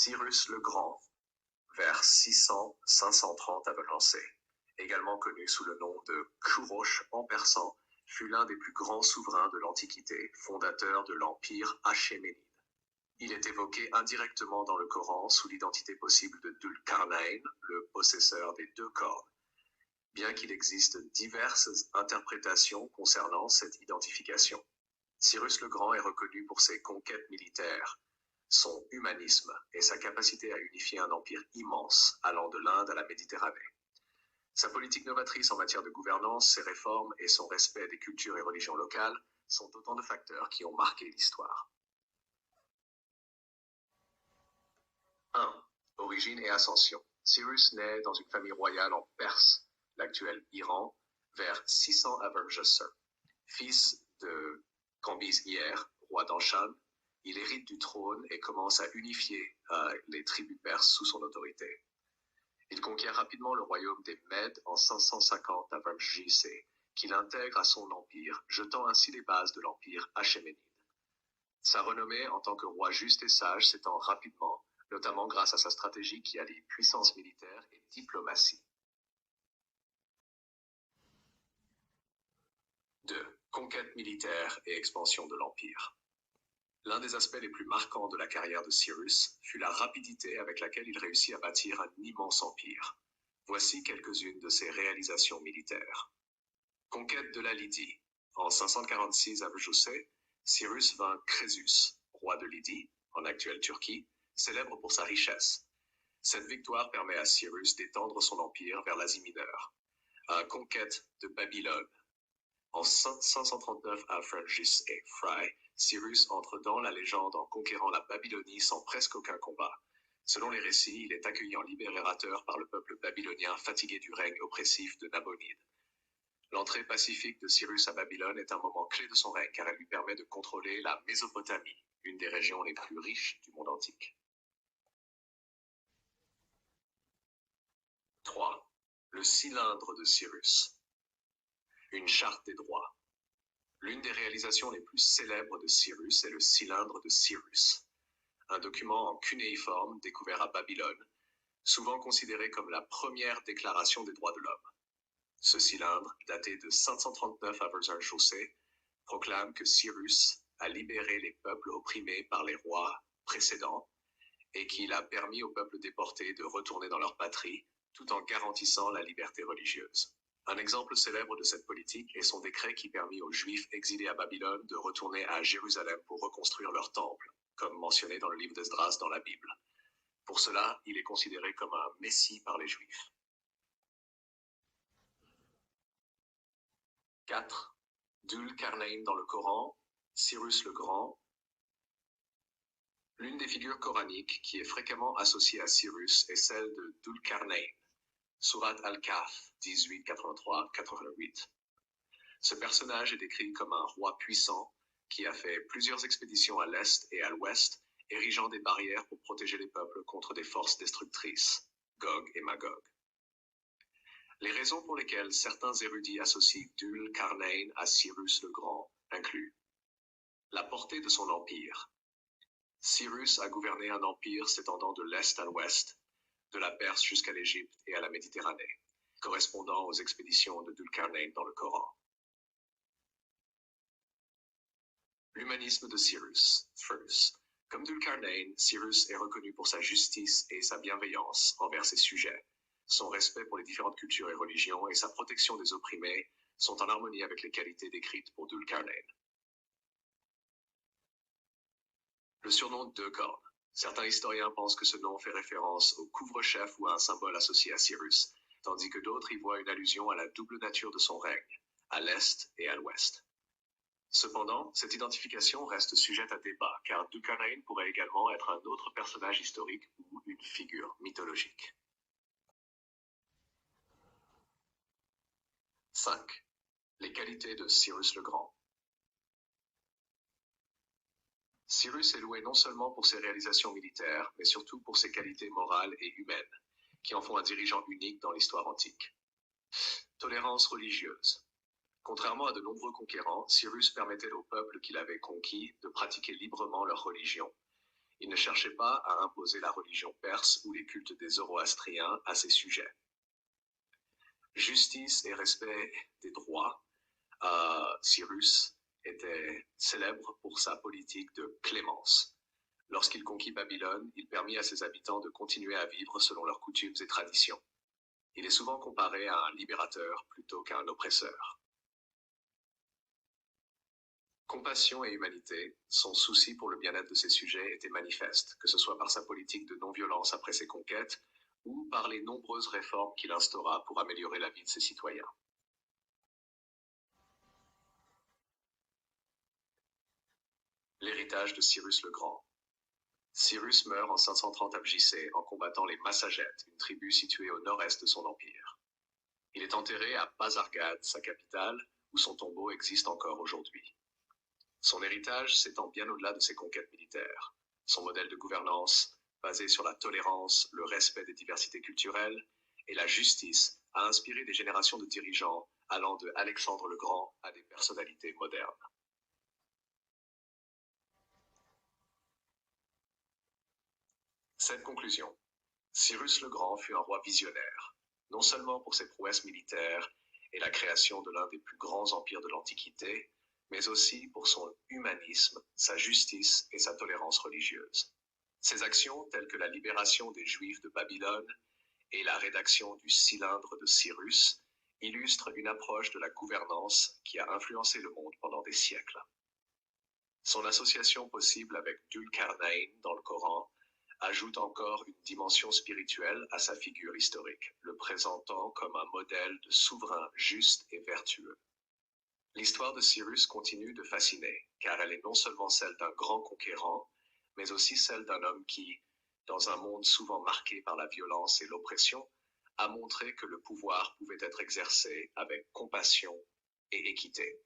Cyrus le Grand, vers 600-530 avant lancé, également connu sous le nom de Kourosh en persan, fut l'un des plus grands souverains de l'Antiquité, fondateur de l'Empire achéménide. Il est évoqué indirectement dans le Coran sous l'identité possible de Dul-Qarnayn, le possesseur des deux cornes, bien qu'il existe diverses interprétations concernant cette identification. Cyrus le Grand est reconnu pour ses conquêtes militaires, son humanisme et sa capacité à unifier un empire immense allant de l'Inde à la Méditerranée. Sa politique novatrice en matière de gouvernance, ses réformes et son respect des cultures et religions locales sont autant de facteurs qui ont marqué l'histoire. 1. Origine et ascension. Cyrus naît dans une famille royale en Perse, l'actuel Iran, vers 600 avant Jésus. Fils de Cambyse hier, roi d'Anshan, il hérite du trône et commence à unifier les tribus perses sous son autorité. Il conquiert rapidement le royaume des Mèdes en 550 avant JC, qu'il intègre à son empire, jetant ainsi les bases de l'empire achéménide. Sa renommée en tant que roi juste et sage s'étend rapidement, notamment grâce à sa stratégie qui allie puissance militaire et diplomatie. 2. Conquête militaire et expansion de l'empire. L'un des aspects les plus marquants de la carrière de Cyrus fut la rapidité avec laquelle il réussit à bâtir un immense empire. Voici quelques-unes de ses réalisations militaires. Conquête de la Lydie. En 546 avant José, Cyrus vainc Crésus, roi de Lydie, en actuelle Turquie, célèbre pour sa richesse. Cette victoire permet à Cyrus d'étendre son empire vers l'Asie mineure. Conquête de Babylone. En 539 à Frangis et Fry, Cyrus entre dans la légende en conquérant la Babylonie sans presque aucun combat. Selon les récits, il est accueilli en libérateur par le peuple babylonien fatigué du règne oppressif de Nabonide. L'entrée pacifique de Cyrus à Babylone est un moment clé de son règne car elle lui permet de contrôler la Mésopotamie, une des régions les plus riches du monde antique. 3. Le cylindre de Cyrus. Une charte des droits. L'une des réalisations les plus célèbres de Cyrus est le cylindre de Cyrus, un document en cunéiforme découvert à Babylone, souvent considéré comme la première déclaration des droits de l'homme. Ce cylindre, daté de 539 avant José, proclame que Cyrus a libéré les peuples opprimés par les rois précédents et qu'il a permis aux peuples déportés de retourner dans leur patrie tout en garantissant la liberté religieuse. Un exemple célèbre de cette politique est son décret qui permit aux Juifs exilés à Babylone de retourner à Jérusalem pour reconstruire leur temple, comme mentionné dans le livre d'Esdras dans la Bible. Pour cela, il est considéré comme un messie par les Juifs. 4. Dul-Qarnayn dans le Coran, Cyrus le Grand. L'une des figures coraniques qui est fréquemment associée à Cyrus est celle de Dul-Qarnayn. Surat Al-Kahf 18-83-88. Ce personnage est décrit comme un roi puissant qui a fait plusieurs expéditions à l'est et à l'ouest, érigeant des barrières pour protéger les peuples contre des forces destructrices, Gog et Magog. Les raisons pour lesquelles certains érudits associent Dul-Qarnayn à Cyrus le Grand incluent la portée de son empire. Cyrus a gouverné un empire s'étendant de l'est à l'ouest, de la Perse jusqu'à l'Égypte et à la Méditerranée, correspondant aux expéditions de Dul-Qarnayn dans le Coran. L'humanisme de Cyrus. Comme Dul-Qarnayn, Cyrus est reconnu pour sa justice et sa bienveillance envers ses sujets. Son respect pour les différentes cultures et religions et sa protection des opprimés sont en harmonie avec les qualités décrites pour Dul-Qarnayn. Le surnom Deux Cornes. Certains historiens pensent que ce nom fait référence au couvre-chef ou à un symbole associé à Cyrus, tandis que d'autres y voient une allusion à la double nature de son règne, à l'est et à l'ouest. Cependant, cette identification reste sujette à débat, car Dul-Qarnayn pourrait également être un autre personnage historique ou une figure mythologique. 5. Les qualités de Cyrus le Grand. Cyrus est loué non seulement pour ses réalisations militaires, mais surtout pour ses qualités morales et humaines, qui en font un dirigeant unique dans l'histoire antique. Tolérance religieuse. Contrairement à de nombreux conquérants, Cyrus permettait aux peuples qu'il avait conquis de pratiquer librement leur religion. Il ne cherchait pas à imposer la religion perse ou les cultes des Zoroastriens à ses sujets. Justice et respect des droits, Cyrus était célèbre pour sa politique de clémence. Lorsqu'il conquit Babylone, il permit à ses habitants de continuer à vivre selon leurs coutumes et traditions. Il est souvent comparé à un libérateur plutôt qu'à un oppresseur. Compassion et humanité, son souci pour le bien-être de ses sujets était manifeste, que ce soit par sa politique de non-violence après ses conquêtes ou par les nombreuses réformes qu'il instaura pour améliorer la vie de ses citoyens. L'héritage de Cyrus le Grand. Cyrus meurt en 530 ab-JC en combattant les Massagètes, une tribu située au nord-est de son empire. Il est enterré à Pasargad, sa capitale, où son tombeau existe encore aujourd'hui. Son héritage s'étend bien au-delà de ses conquêtes militaires. Son modèle de gouvernance, basé sur la tolérance, le respect des diversités culturelles et la justice, a inspiré des générations de dirigeants allant de Alexandre le Grand à des personnalités modernes. Cette conclusion. Cyrus le Grand fut un roi visionnaire, non seulement pour ses prouesses militaires et la création de l'un des plus grands empires de l'Antiquité, mais aussi pour son humanisme, sa justice et sa tolérance religieuse. Ses actions, telles que la libération des Juifs de Babylone et la rédaction du Cylindre de Cyrus, illustrent une approche de la gouvernance qui a influencé le monde pendant des siècles. Son association possible avec Dul-Qarnayn dans le Coran ajoute encore une dimension spirituelle à sa figure historique, le présentant comme un modèle de souverain juste et vertueux. L'histoire de Cyrus continue de fasciner, car elle est non seulement celle d'un grand conquérant, mais aussi celle d'un homme qui, dans un monde souvent marqué par la violence et l'oppression, a montré que le pouvoir pouvait être exercé avec compassion et équité.